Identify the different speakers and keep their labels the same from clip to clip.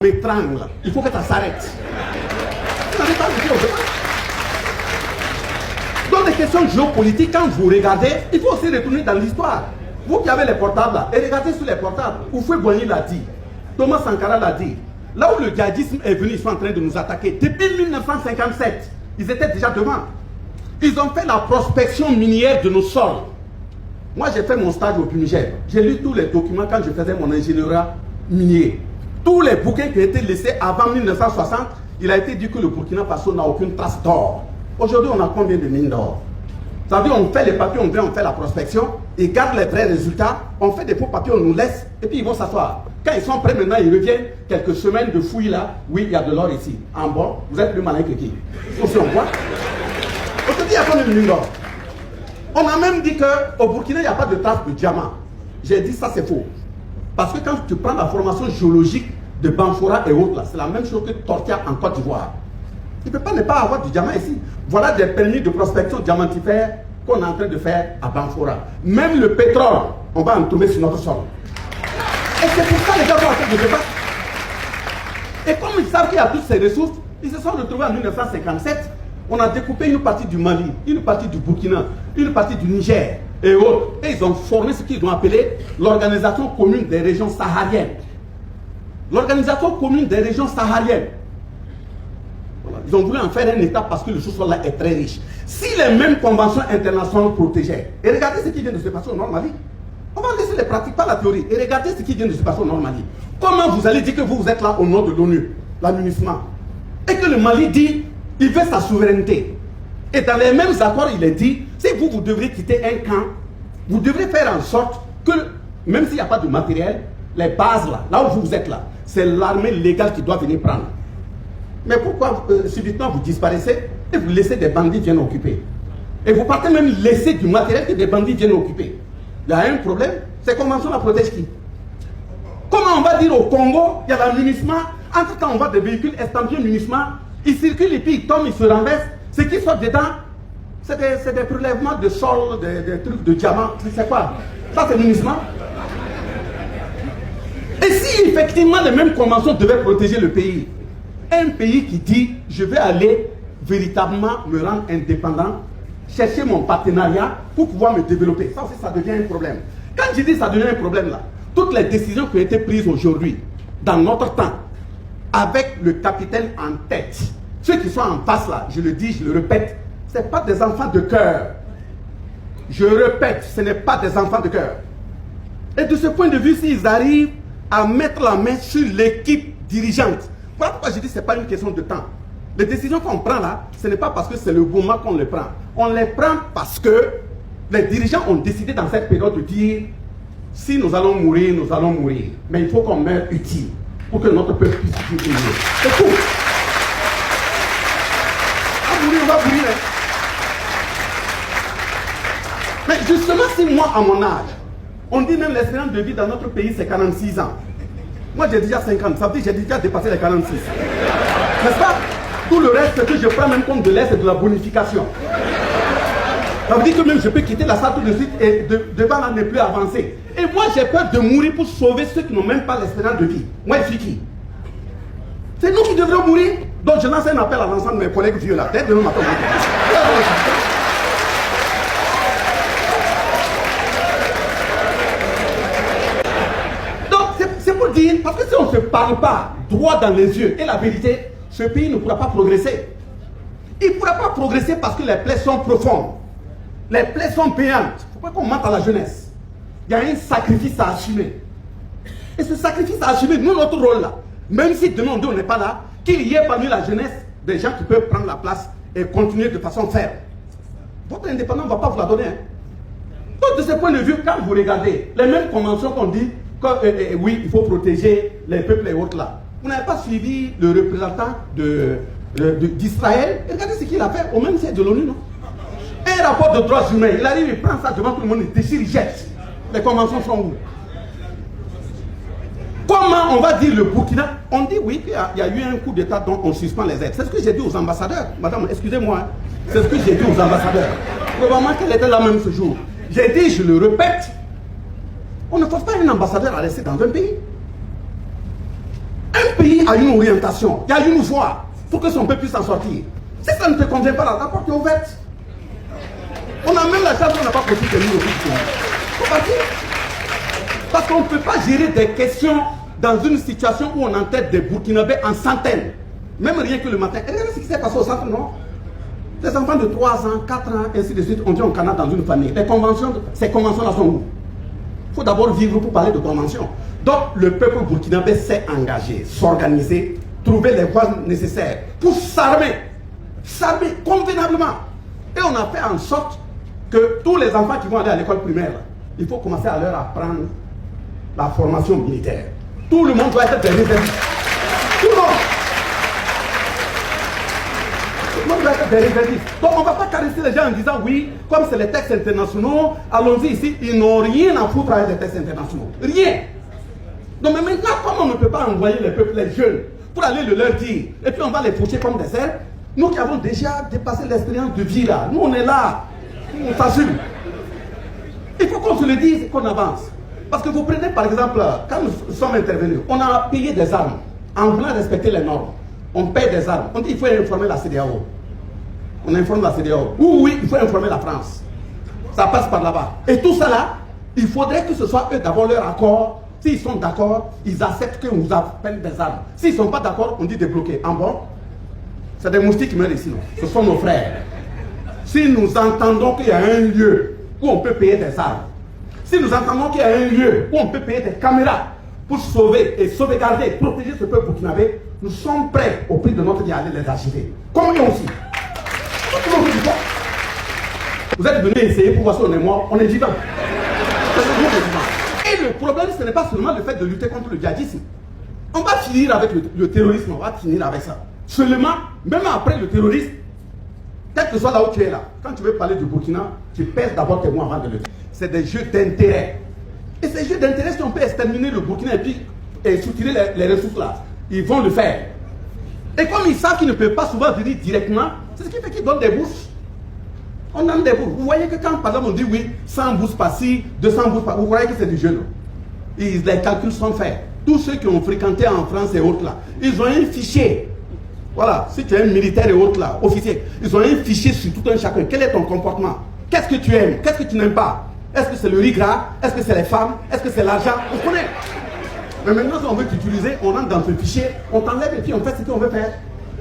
Speaker 1: pétringle. Il faut que ça s'arrête. Vous n'avez pas dit au départ. Dans les questions géopolitiques, quand vous regardez, il faut aussi retourner dans l'histoire. Vous qui avez les portables là, et regardez sur les portables. Houphouët-Boigny l'a dit. Thomas Sankara l'a dit. Là où le djihadisme est venu, ils sont en train de nous attaquer. Depuis 1957, ils étaient déjà devant. Ils ont fait la prospection minière de nos sols. Moi, j'ai fait mon stage au Niger. J'ai lu tous les documents quand je faisais mon ingénierie minier. Tous les bouquins qui ont été laissés avant 1960, il a été dit que le Burkina Faso n'a aucune trace d'or. Aujourd'hui, on a combien de mines d'or? Ça veut dire on fait les papiers, on vient, on fait la prospection, ils gardent les vrais résultats, on fait des faux papiers, on nous laisse, et puis ils vont s'asseoir. Quand ils sont prêts maintenant, ils reviennent, quelques semaines de fouilles là, oui, il y a de l'or ici. En bon, vous êtes plus malin que qui? Aussi on voit. Aujourd'hui, il y a combien de mines d'or? On a même dit qu'au Burkina, il n'y a pas de trace de diamant. J'ai dit ça, c'est faux. Parce que quand tu prends la formation géologique de Banfora et autres, c'est la même chose que Tortia en Côte d'Ivoire. Il ne peut pas ne pas avoir du diamant ici. Voilà des permis de prospection diamantifère qu'on est en train de faire à Banfora. Même le pétrole, on va en trouver sur notre sol. Et c'est pour ça que les gens vont en train de débattre. Et comme ils savent qu'il y a toutes ces ressources, ils se sont retrouvés en 1957. On a découpé une partie du Mali, une partie du Burkina, une partie du Niger et autres. Et ils ont formé ce qu'ils ont appelé l'Organisation commune des régions sahariennes. L'Organisation commune des régions sahariennes. Voilà. Ils ont voulu en faire un État parce que le sous-sol là est très riche. Si les mêmes conventions internationales protégeaient, et regardez ce qui vient de se passer au Nord Mali, on va laisser les pratiques, pas la théorie, et regardez ce qui vient de se passer au Nord Mali. Comment vous allez dire que vous êtes là au nom de l'ONU, l'administration, et que le Mali dit il veut sa souveraineté. Et dans les mêmes accords, il est dit, si vous devriez quitter un camp, vous devrez faire en sorte que, même s'il n'y a pas de matériel, les bases là où vous êtes là, c'est l'armée légale qui doit venir prendre. Mais pourquoi subitement vous disparaissez et vous laissez des bandits viennent occuper? Et vous partez même laisser du matériel que des bandits viennent occuper. Il y a un problème, ces conventions la protègent qui? Comment on va dire au Congo, il y a la munissement, entre temps on voit des véhicules estampillés munissement, ils circulent et puis ils tombent, ils se renversent. Ce qui sort dedans, c'est des prélèvements de sol, des trucs de diamants. C'est quoi? Ça, c'est munissement. Et si effectivement les mêmes conventions devaient protéger le pays, un pays qui dit je vais aller véritablement me rendre indépendant, chercher mon partenariat pour pouvoir me développer, ça aussi ça devient un problème. Quand je dis ça devient un problème là, toutes les décisions qui ont été prises aujourd'hui, dans notre temps, avec le capitaine en tête, ceux qui sont en face là, je le dis, je le répète, ce n'est pas des enfants de cœur. Je répète, ce n'est pas des enfants de cœur. Et de ce point de vue, s'ils arrivent à mettre la main sur l'équipe dirigeante, voilà pourquoi je dis que ce n'est pas une question de temps. Les décisions qu'on prend là, ce n'est pas parce que c'est le moment qu'on les prend. On les prend parce que les dirigeants ont décidé dans cette période de dire si nous allons mourir, nous allons mourir. Mais il faut qu'on meure utile pour que notre peuple puisse vivre. C'est tout. On va mourir. Mais justement, si moi, à mon âge, on dit même l'espérance de vie dans notre pays, c'est 46 ans. Moi, j'ai déjà 50, ça veut dire que j'ai déjà dépassé les 46. N'est-ce pas? Tout le reste que je prends même compte de l'air, c'est de la bonification. Ça veut dire que même je peux quitter la salle tout de suite et devant là ne plus avancer. Et moi, j'ai peur de mourir pour sauver ceux qui n'ont même pas l'espérance de vie. Moi, je suis qui? C'est nous qui devrions mourir. Donc, je lance un appel à l'ensemble de mes collègues vieux là. Dès demain matin, donc, c'est pour dire, parce que si on ne se parle pas droit dans les yeux et la vérité, ce pays ne pourra pas progresser. Il ne pourra pas progresser parce que les plaies sont profondes. Les plaies sont payantes. Il ne faut pas qu'on mente à la jeunesse. Il y a un sacrifice à assumer. Et ce sacrifice à assumer, nous, notre rôle là, même si demain on n'est pas là, qu'il y ait parmi la jeunesse des gens qui peuvent prendre la place et continuer de façon ferme. Votre indépendance ne va pas vous la donner. Hein. Donc, de ce point de vue, quand vous regardez les mêmes conventions qu'on dit que oui, il faut protéger les peuples et autres là, vous n'avez pas suivi le représentant d'Israël. Regardez ce qu'il a fait au même siège de l'ONU, non? Un rapport de droits humains, il arrive, il prend ça devant tout le monde, il déchire, il jette. Les conventions sont où? Comment on va dire le Burkina? On dit oui, il y a eu un coup d'État dont on suspend les aides. C'est ce que j'ai dit aux ambassadeurs. Madame, excusez-moi. Hein. C'est ce que j'ai dit aux ambassadeurs. Probablement qu'elle était là même ce jour. J'ai dit, je le répète, on ne force pas un ambassadeur à rester dans un pays. Un pays a une orientation, il y a une voie pour que son peuple puisse s'en sortir. Si ça ne te convient pas, la porte est ouverte. On a même la chance qu'on n'a pas possible de nous faut partir. Parce qu'on ne peut pas gérer des questions dans une situation où on entête des Burkinabés en centaines. Même rien que le matin. Et regardez ce qui s'est passé au centre, non? Les enfants de 3 ans, 4 ans, ainsi de suite, on dit on Canada dans une famille. Les conventions, ces conventions-là sont où? Il faut d'abord vivre pour parler de conventions. Donc, le peuple burkinabé s'est engagé, s'organiser, trouver les voies nécessaires pour s'armer convenablement. Et on a fait en sorte que tous les enfants qui vont aller à l'école primaire, il faut commencer à leur apprendre la formation militaire. Tout le monde doit être des réservistes. Tout le monde. Tout le monde doit être des réservistes. Donc on ne va pas caresser les gens en disant oui, comme c'est les textes internationaux, allons-y ici. Ils n'ont rien à foutre avec les textes internationaux. Rien. Donc mais maintenant, comme on ne peut pas envoyer les peuples, les jeunes, pour aller le leur dire, et puis on va les foucher comme des cerfs, nous qui avons déjà dépassé l'expérience de vie là, nous on est là, on s'assume. Il faut qu'on se le dise et qu'on avance. Parce que vous prenez par exemple, quand nous sommes intervenus, on a payé des armes en voulant respecter les normes. On paye des armes. On dit qu'il faut informer la CEDEAO. On informe la CEDEAO. Oui, il faut informer la France. Ça passe par là-bas. Et tout ça là, il faudrait que ce soit eux d'abord leur accord. S'ils sont d'accord, ils acceptent qu'on nous appelle des armes. S'ils ne sont pas d'accord, on dit débloquer. En bon, c'est des moustiques qui meurent ici. Non? Ce sont nos frères. Si nous entendons qu'il y a un lieu où on peut payer des armes, si nous entendons qu'il y a un lieu où on peut payer des caméras pour sauver et sauvegarder, protéger ce peuple burkinabé, nous sommes prêts au prix de notre vie à aller les archiver. Comme eux aussi. Vous êtes venus essayer pour voir si on est mort, on est vivant. Et le problème, ce n'est pas seulement le fait de lutter contre le djihadisme. On va finir avec le terrorisme, on va finir avec ça. Seulement, même après le terrorisme, quel que soit là où tu es là, quand tu veux parler du Burkina, tu pèses d'abord tes mots avant de le dire. C'est des jeux d'intérêt. Et ces jeux d'intérêt, si on peut exterminer le Burkina et puis soutirer les ressources là, ils vont le faire. Et comme ils savent qu'ils ne peuvent pas souvent venir directement, c'est ce qui fait qu'ils donnent des bourses. On donne des bourses. Vous voyez que quand par exemple on dit oui, 100 bourses par-ci, 200 bourses par-ci, vous voyez que c'est du jeu. Les calculs sont faits. Tous ceux qui ont fréquenté en France et autres là, ils ont un fichier. Voilà, si tu es un militaire et autres là, officier, ils ont un fichier sur tout un chacun. Quel est ton comportement? Qu'est-ce que tu aimes? Qu'est-ce que tu n'aimes pas? Est-ce que c'est le riz gras? Est-ce que c'est les femmes? Est-ce que c'est l'argent? On connaît. Mais maintenant, si on veut t'utiliser, on entre dans ce fichier, on t'enlève et puis on fait ce qu'on veut faire.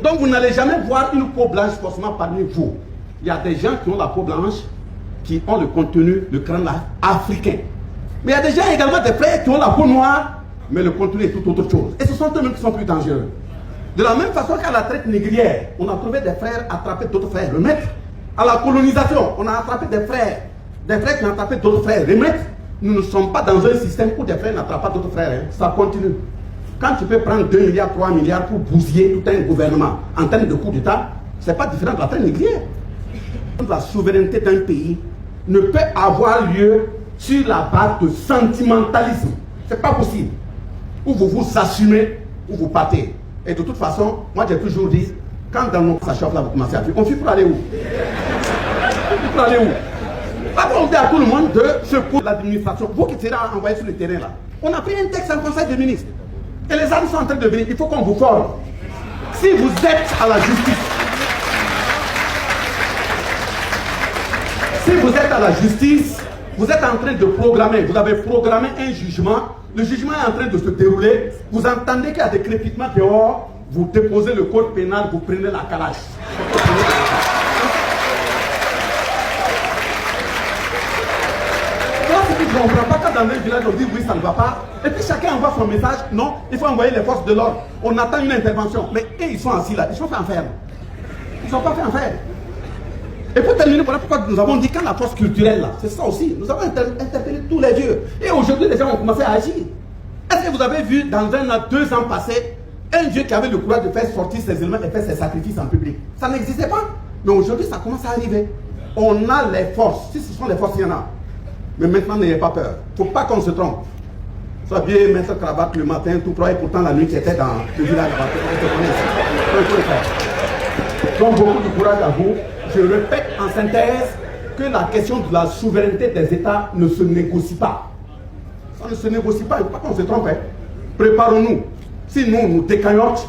Speaker 1: Donc vous n'allez jamais voir une peau blanche forcément parmi vous. Il y a des gens qui ont la peau blanche, qui ont le contenu, le crâne africain. Mais il y a des gens également, des frères qui ont la peau noire, mais le contenu est tout autre chose. Et ce sont eux-mêmes qui sont plus dangereux. De la même façon qu'à la traite négrière, on a trouvé des frères attraper d'autres frères, remettre. À la colonisation, on a attrapé des frères qui ont attrapé d'autres frères, remettre. Nous ne sommes pas dans un système où des frères n'attrapent pas d'autres frères. Hein. Ça continue. Quand tu peux prendre 2 milliards, 3 milliards pour bousiller tout un gouvernement en termes de coup d'État, ce n'est pas différent de la traite négrière. La souveraineté d'un pays ne peut avoir lieu sur la base de sentimentalisme. Ce n'est pas possible. Ou vous vous assumez, ou vous partez. Et de toute façon, moi j'ai toujours dit, quand dans nos ça chauffe là, vous commencez à fuir, on fuit pour aller où? On fuit pour aller où? Pas qu'on dit à tout le monde de secourir l'administration. Vous qui serez envoyé sur le terrain là. On a pris un texte en conseil des ministres. Et les armes sont en train de venir. Il faut qu'on vous forme. Si vous êtes à la justice, si vous êtes à la justice, vous êtes en train de programmer, vous avez programmé un jugement, le jugement est en train de se dérouler, vous entendez qu'il y a des crépitements dehors, vous déposez le code pénal, vous prenez la calache. Je ne comprends pas quand dans un village on dit oui ça ne va pas, et puis chacun envoie son message, non, il faut envoyer les forces de l'ordre, on attend une intervention, mais ils sont assis là, ils sont fait en faire. Ils ne sont pas fait en faire. Et pour terminer, voilà pourquoi nous avons dit quand la force culturelle là, c'est ça aussi, nous avons interpellé tous les dieux. Et aujourd'hui les gens ont commencé à agir. Est-ce que vous avez vu dans 2 ans passés, un dieu qui avait le courage de faire sortir ses éléments et faire ses sacrifices en public? Ça n'existait pas. Mais aujourd'hui ça commence à arriver. On a les forces, si ce sont les forces, il y en a. Mais maintenant, n'ayez pas peur. Il ne faut pas qu'on se trompe. Soit bien mettre cravate le matin, tout droit, et pourtant la nuit qui était dans le village. Donc, beaucoup de courage à vous. Je répète en synthèse que la question de la souveraineté des États ne se négocie pas. Ça ne se négocie pas. Il ne faut pas qu'on se trompe. Hein. Préparons-nous. Si nous, nous décaillote,